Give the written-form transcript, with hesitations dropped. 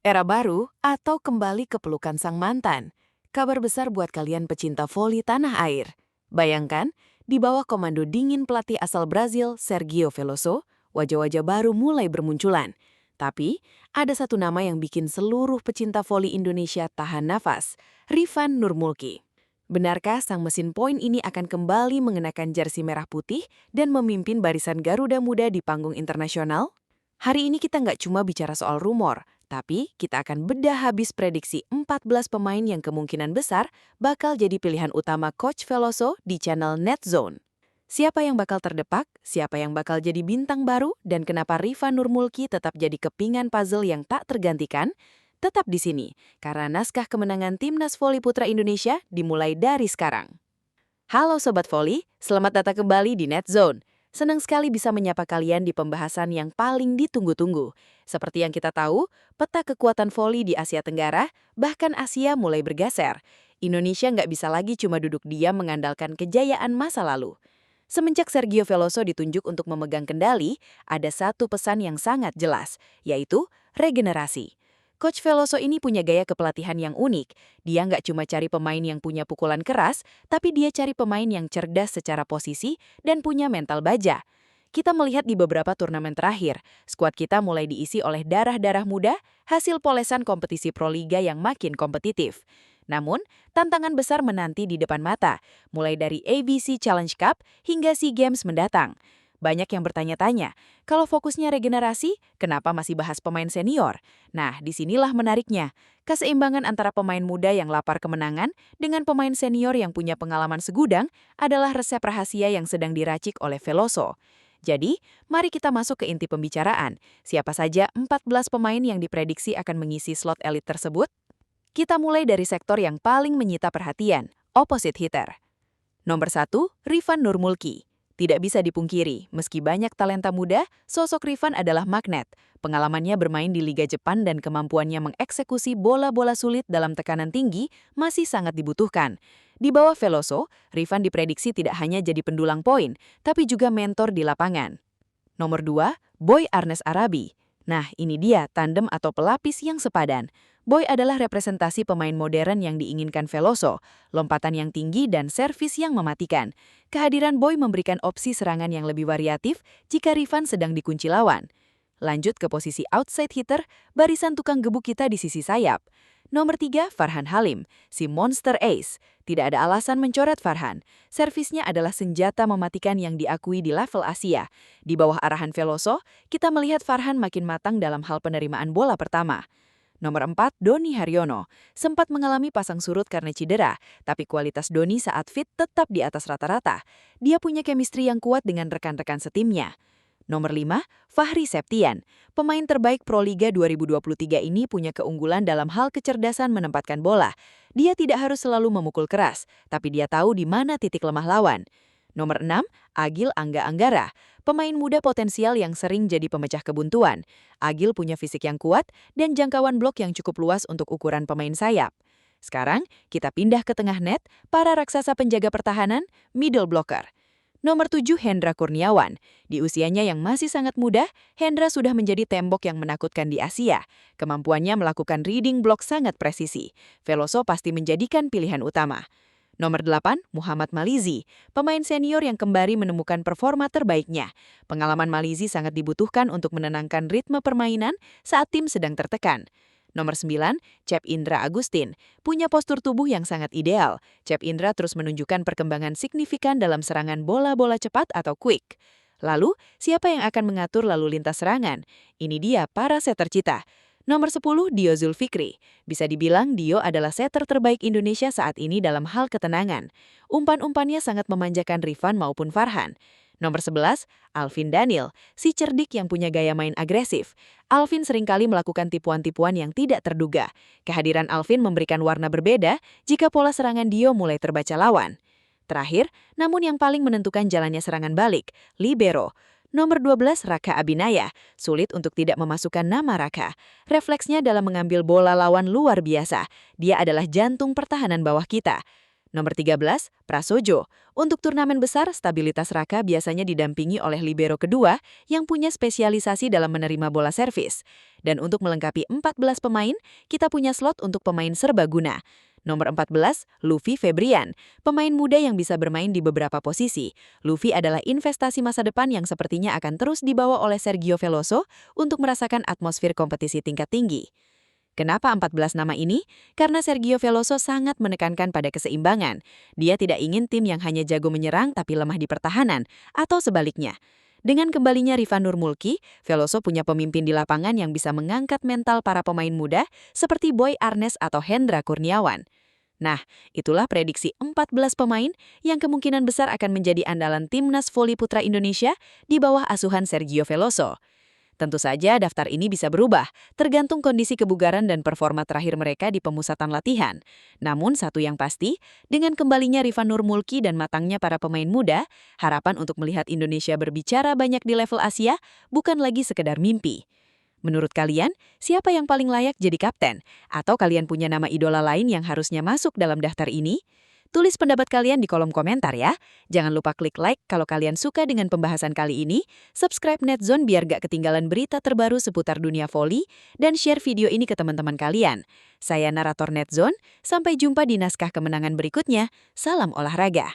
Era baru atau kembali ke pelukan sang mantan. Kabar besar buat kalian pecinta voli tanah air. Bayangkan, di bawah komando dingin pelatih asal Brazil, Sergio Veloso, wajah-wajah baru mulai bermunculan. Tapi, ada satu nama yang bikin seluruh pecinta voli Indonesia tahan nafas, Rifan Nurmulki. Benarkah sang mesin poin ini akan kembali mengenakan jersey merah putih dan memimpin barisan Garuda Muda di panggung internasional? Hari ini kita nggak cuma bicara soal rumor, tapi kita akan bedah habis prediksi 14 pemain yang kemungkinan besar bakal jadi pilihan utama Coach Veloso di channel NetZone. Siapa yang bakal terdepak, siapa yang bakal jadi bintang baru, dan kenapa Rifan Nurmulki tetap jadi kepingan puzzle yang tak tergantikan? Tetap di sini, karena naskah kemenangan Timnas Voli Putra Indonesia dimulai dari sekarang. Halo Sobat Voli, selamat datang kembali di NetZone. Senang sekali bisa menyapa kalian di pembahasan yang paling ditunggu-tunggu. Seperti yang kita tahu, peta kekuatan voli di Asia Tenggara, bahkan Asia mulai bergeser. Indonesia nggak bisa lagi cuma duduk diam mengandalkan kejayaan masa lalu. Semenjak Sergio Veloso ditunjuk untuk memegang kendali, ada satu pesan yang sangat jelas, yaitu regenerasi. Coach Veloso ini punya gaya kepelatihan yang unik. Dia nggak cuma cari pemain yang punya pukulan keras, tapi dia cari pemain yang cerdas secara posisi dan punya mental baja. Kita melihat di beberapa turnamen terakhir, skuad kita mulai diisi oleh darah-darah muda, hasil polesan kompetisi Proliga yang makin kompetitif. Namun, tantangan besar menanti di depan mata, mulai dari ABC Challenge Cup hingga SEA Games mendatang. Banyak yang bertanya-tanya, kalau fokusnya regenerasi, kenapa masih bahas pemain senior? Nah, disinilah menariknya. Keseimbangan antara pemain muda yang lapar kemenangan dengan pemain senior yang punya pengalaman segudang adalah resep rahasia yang sedang diracik oleh Veloso. Jadi, mari kita masuk ke inti pembicaraan. Siapa saja 14 pemain yang diprediksi akan mengisi slot elit tersebut? Kita mulai dari sektor yang paling menyita perhatian, opposite hitter. Nomor 1, Rifan Nurmulki. Tidak bisa dipungkiri, meski banyak talenta muda, sosok Rifan adalah magnet. Pengalamannya bermain di Liga Jepang dan kemampuannya mengeksekusi bola-bola sulit dalam tekanan tinggi masih sangat dibutuhkan. Di bawah Veloso, Rifan diprediksi tidak hanya jadi pendulang poin, tapi juga mentor di lapangan. Nomor 2, Boy Arnes Arabi. Nah, ini dia tandem atau pelapis yang sepadan. Boy adalah representasi pemain modern yang diinginkan Veloso, lompatan yang tinggi dan servis yang mematikan. Kehadiran Boy memberikan opsi serangan yang lebih variatif jika Rifan sedang dikunci lawan. Lanjut ke posisi outside hitter, barisan tukang gebuk kita di sisi sayap. Nomor 3, Farhan Halim, si monster ace. Tidak ada alasan mencoret Farhan. Servisnya adalah senjata mematikan yang diakui di level Asia. Di bawah arahan Veloso, kita melihat Farhan makin matang dalam hal penerimaan bola pertama. Nomor 4, Doni Haryono. Sempat mengalami pasang surut karena cedera, tapi kualitas Doni saat fit tetap di atas rata-rata. Dia punya chemistry yang kuat dengan rekan-rekan setimnya. Nomor 5, Fahri Septian. Pemain terbaik Proliga 2023 ini punya keunggulan dalam hal kecerdasan menempatkan bola. Dia tidak harus selalu memukul keras, tapi dia tahu di mana titik lemah lawan. Nomor 6, Agil Angga Anggara. Pemain muda potensial yang sering jadi pemecah kebuntuan. Agil punya fisik yang kuat dan jangkauan blok yang cukup luas untuk ukuran pemain sayap. Sekarang, kita pindah ke tengah net, para raksasa penjaga pertahanan, middle blocker. Nomor 7, Hendra Kurniawan. Di usianya yang masih sangat muda, Hendra sudah menjadi tembok yang menakutkan di Asia. Kemampuannya melakukan reading block sangat presisi. Veloso pasti menjadikan pilihan utama. Nomor 8, Muhammad Malizi. Pemain senior yang kembali menemukan performa terbaiknya. Pengalaman Malizi sangat dibutuhkan untuk menenangkan ritme permainan saat tim sedang tertekan. Nomor 9, Cep Indra Agustin. Punya postur tubuh yang sangat ideal. Cep Indra terus menunjukkan perkembangan signifikan dalam serangan bola-bola cepat atau quick. Lalu, siapa yang akan mengatur lalu lintas serangan? Ini dia para setter cita. Nomor 10, Dio Zulfikri. Bisa dibilang Dio adalah setter terbaik Indonesia saat ini dalam hal ketenangan. Umpan-umpannya sangat memanjakan Rifan maupun Farhan. Nomor 11, Alvin Daniel, si cerdik yang punya gaya main agresif. Alvin seringkali melakukan tipuan-tipuan yang tidak terduga. Kehadiran Alvin memberikan warna berbeda jika pola serangan Dio mulai terbaca lawan. Terakhir, namun yang paling menentukan jalannya serangan balik, libero. Nomor 12, Raka Abinaya. Sulit untuk tidak memasukkan nama Raka. Refleksnya dalam mengambil bola lawan luar biasa. Dia adalah jantung pertahanan bawah kita. Nomor 13, Prasojo. Untuk turnamen besar, stabilitas Raka biasanya didampingi oleh libero kedua yang punya spesialisasi dalam menerima bola servis. Dan untuk melengkapi 14 pemain, kita punya slot untuk pemain serbaguna. Nomor 14, Luffy Febrian. Pemain muda yang bisa bermain di beberapa posisi. Luffy adalah investasi masa depan yang sepertinya akan terus dibawa oleh Sergio Veloso untuk merasakan atmosfer kompetisi tingkat tinggi. Kenapa 14 nama ini? Karena Sergio Veloso sangat menekankan pada keseimbangan. Dia tidak ingin tim yang hanya jago menyerang tapi lemah di pertahanan, atau sebaliknya. Dengan kembalinya Rifa Nurmulki, Veloso punya pemimpin di lapangan yang bisa mengangkat mental para pemain muda seperti Boy Arnes atau Hendra Kurniawan. Nah, itulah prediksi 14 pemain yang kemungkinan besar akan menjadi andalan timnas voli putra Indonesia di bawah asuhan Sergio Veloso. Tentu saja daftar ini bisa berubah, tergantung kondisi kebugaran dan performa terakhir mereka di pemusatan latihan. Namun satu yang pasti, dengan kembalinya Rifa Nurmulki dan matangnya para pemain muda, harapan untuk melihat Indonesia berbicara banyak di level Asia bukan lagi sekedar mimpi. Menurut kalian, siapa yang paling layak jadi kapten? Atau kalian punya nama idola lain yang harusnya masuk dalam daftar ini? Tulis pendapat kalian di kolom komentar ya. Jangan lupa klik like kalau kalian suka dengan pembahasan kali ini, subscribe Netzone biar gak ketinggalan berita terbaru seputar dunia voli, dan share video ini ke teman-teman kalian. Saya narator Netzone, sampai jumpa di naskah kemenangan berikutnya. Salam olahraga.